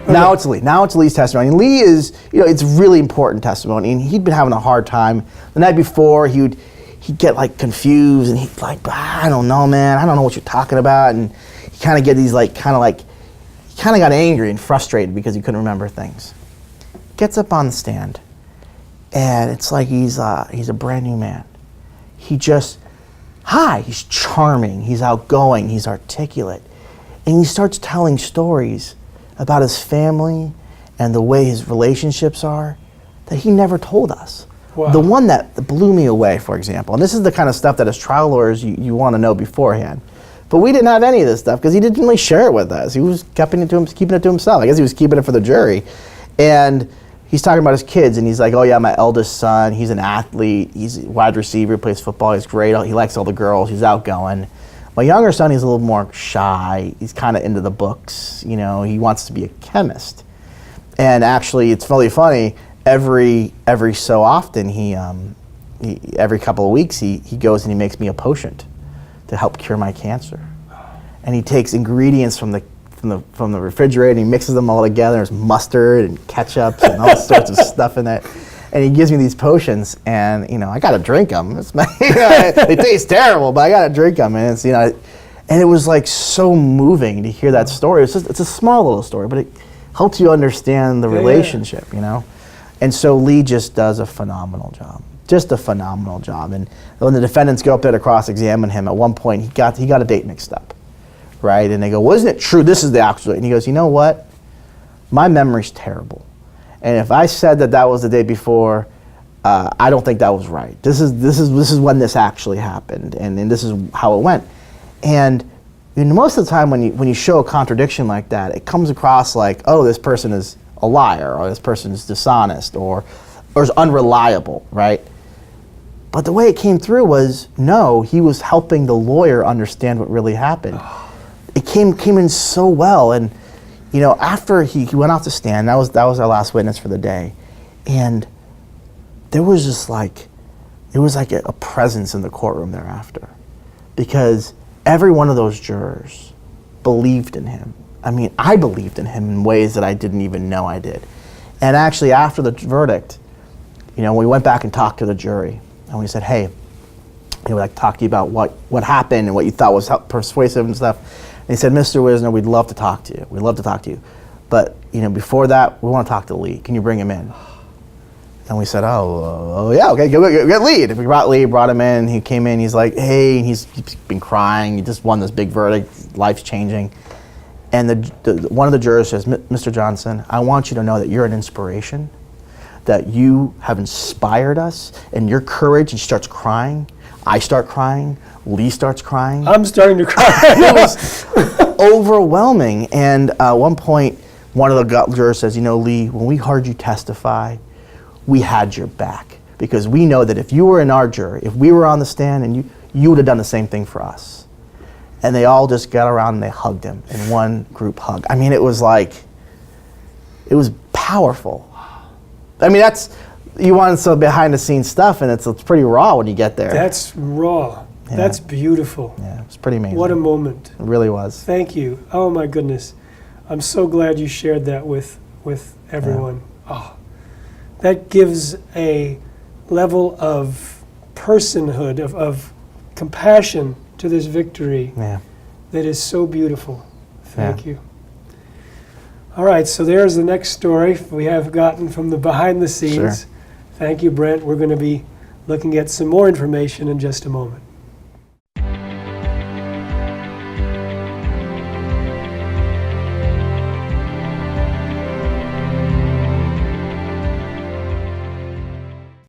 Now it's Lee. Now it's Lee's testimony. And Lee is, it's really important testimony. And he'd been having a hard time. The night before, he'd get like confused and he'd like, I don't know, man. I don't know what you're talking about. And he kind of get these he kind of got angry and frustrated because he couldn't remember things. Gets up on the stand, and it's like he's a brand new man. He's charming, he's outgoing, he's articulate. And he starts telling stories about his family and the way his relationships are that he never told us. Wow. The one that blew me away, for example, and this is the kind of stuff that as trial lawyers you want to know beforehand. But we didn't have any of this stuff because he didn't really share it with us. He was keeping it to himself. I guess he was keeping it for the jury. And he's talking about his kids, and he's like, oh yeah, my eldest son, he's an athlete, he's a wide receiver, plays football, he's great, he likes all the girls, he's outgoing. My younger son, he's a little more shy, he's kind of into the books, he wants to be a chemist. And actually, it's really funny, every so often, he every couple of weeks, he goes and he makes me a potion to help cure my cancer. And he takes ingredients from the refrigerator and he mixes them all together. There's mustard and ketchup and all sorts of stuff in it. And he gives me these potions, and I gotta drink them. They taste terrible, but I gotta drink them. And it's and it was like so moving to hear that story. It's a small little story, but it helps you understand the relationship, And so Lee just does a phenomenal job. Just a phenomenal job. And when the defendants go up there to cross-examine him, at one point he got a date mixed up, right? And they go, well, isn't it true this is the actual date? And he goes, you know what? My memory's terrible. And if I said that was the day before, I don't think that was right. This is when this actually happened, and this is how it went. And most of the time when you show a contradiction like that, it comes across like, oh, this person is a liar, or this person is dishonest, or is unreliable, right? But the way it came through was, no, he was helping the lawyer understand what really happened. It came in so well, and after he went off the stand, that was our last witness for the day, and there was just a presence in the courtroom thereafter, because every one of those jurors believed in him. I mean, I believed in him in ways that I didn't even know I did. And actually, after the verdict, we went back and talked to the jury, and we said, hey, we'd like to talk to you about what happened and what you thought was persuasive and stuff. And he said, Mr. Wisner, we'd love to talk to you. We'd love to talk to you. But, before that, we want to talk to Lee. Can you bring him in? And we said, oh yeah, okay, get Lee. And we brought him in. He came in, he's like, hey, and he's been crying. He just won this big verdict. Life's changing. And one of the jurors says, Mr. Johnson, I want you to know that you're an inspiration, that you have inspired us, and your courage. And she starts crying. I start crying. Lee starts crying. I'm starting to cry. It was overwhelming. And at one point, one of the jurors says, Lee, when we heard you testify, we had your back. Because we know that if you were in our jury, if we were on the stand, and you would have done the same thing for us. And they all just got around and they hugged him in one group hug. I mean, it was powerful. I mean, you want some behind the scenes stuff, and it's pretty raw when you get there. That's raw. Yeah. That's beautiful. Yeah, it was pretty amazing. What a moment. It really was. Thank you. Oh my goodness. I'm so glad you shared that with everyone. Yeah. Oh, that gives a level of personhood, of compassion to this victory that is so beautiful. Thank you. All right, so there's the next story we have gotten from the behind the scenes. Sure. Thank you, Brent. We're going to be looking at some more information in just a moment.